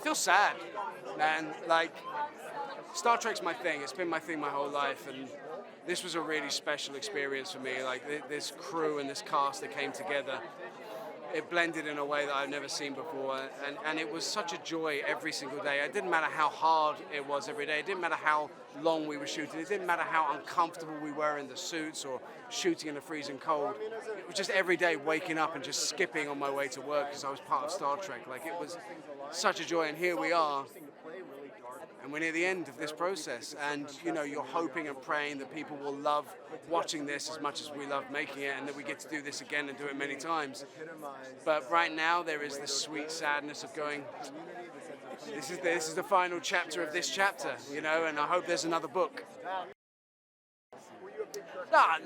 feel sad, man. Like, Star Trek's my thing. It's been my thing my whole life, and this was a really special experience for me. Like, this crew and this cast that came together, it blended in a way that I've never seen before, and it was such a joy every single day. It didn't matter how hard it was every day. It didn't matter how long we were shooting. It didn't matter how uncomfortable we were in the suits or shooting in the freezing cold. It was just every day waking up and just skipping on my way to work because I was part of Star Trek. Like, it was such a joy, and here we are. And we're near the end of this process, and you're hoping and praying that people will love watching this as much as we love making it, and that we get to do this again and do it many times. But right now there is this sweet sadness of going, this is the final chapter of this chapter, and I hope there's another book.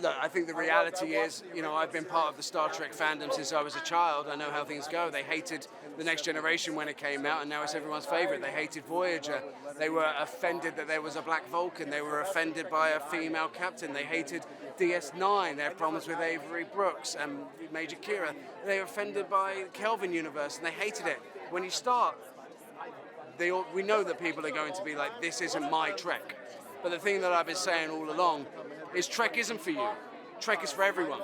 Look, I think the reality is, I've been part of the Star Trek fandom since I was a child. I know how things go. They hated The Next Generation when it came out, and now it's everyone's favorite. They hated Voyager. They were offended that there was a black Vulcan. They were offended by a female captain. They hated DS9. They had problems with Avery Brooks and Major Kira. They were offended by Kelvin Universe, and they hated it. When you start, we know that people are going to be like, this isn't my Trek. But the thing that I've been saying all along is Trek isn't for you. Trek is for everyone.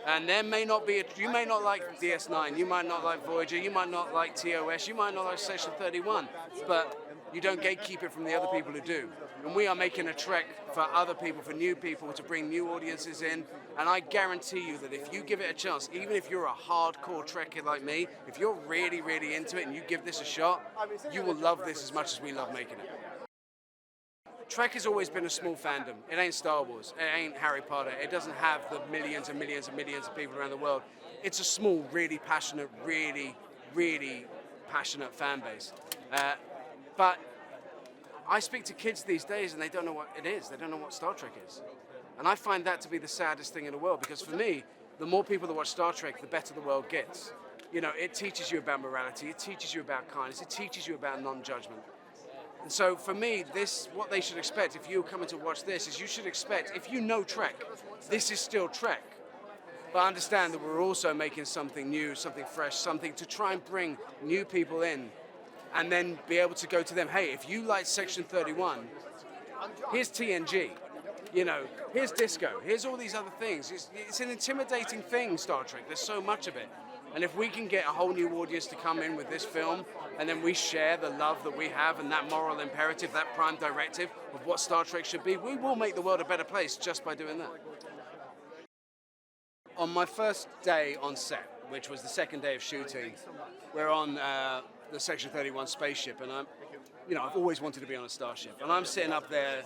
And there may not be, you may not like DS9, you might not like Voyager, you might not like TOS, you might not like Section 31, but you don't gatekeep it from the other people who do. And we are making a Trek for other people, for new people, to bring new audiences in. And I guarantee you that if you give it a chance, even if you're a hardcore Trekkie like me, if you're really, really into it and you give this a shot, you will love this as much as we love making it. Trek has always been a small fandom. It ain't Star Wars. It ain't Harry Potter. It doesn't have the millions and millions and millions of people around the world. It's a small, really passionate, really, really passionate fan base. But I speak to kids these days and they don't know what it is. They don't know what Star Trek is. And I find that to be the saddest thing in the world, because for me, the more people that watch Star Trek, the better the world gets. It teaches you about morality. It teaches you about kindness. It teaches you about non-judgment. And so for me, what they should expect if you're coming to watch this is you should expect, if you know Trek, this is still Trek. But understand that we're also making something new, something fresh, something to try and bring new people in, and then be able to go to them, hey, if you like Section 31, here's TNG, here's disco, here's all these other things. It's an intimidating thing, Star Trek. There's so much of it. And if we can get a whole new audience to come in with this film, and then we share the love that we have and that moral imperative, that prime directive of what Star Trek should be, we will make the world a better place just by doing that. On my first day on set, which was the second day of shooting, we're on the Section 31 spaceship, and I've always wanted to be on a starship, and I'm sitting up there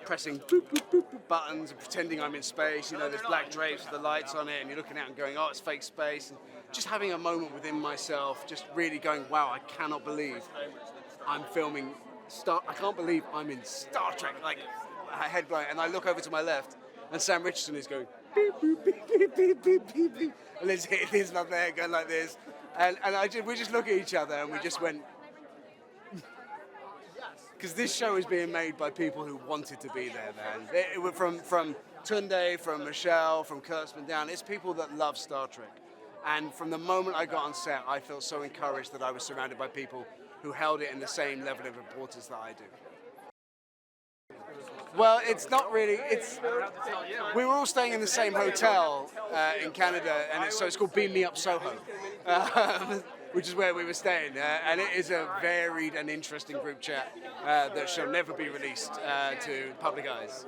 pressing boop, boop, boop, boop buttons and pretending I'm in space. There's black drapes with the lights on it, and you're looking out and going, oh, it's fake space. And just having a moment within myself, just really going, wow, I cannot believe I'm filming I can't believe I'm in Star Trek. Like, head blown. And I look over to my left, and Sam Richardson is going, beep, beep, beep, beep, beep, beep, beep, beep. And there's his up there going like this. And we just look at each other, and we just went, because this show is being made by people who wanted to be there, man. It were from Tunde, from Michelle, from Kurtzman down. It's people that love Star Trek. And from the moment I got on set, I felt so encouraged that I was surrounded by people who held it in the same level of importance that I do. Well, it's not really. We were all staying in the same hotel in Canada, and so it's called Beam Me Up Soho, which is where we were staying. And it is a varied and interesting group chat that shall never be released to public eyes.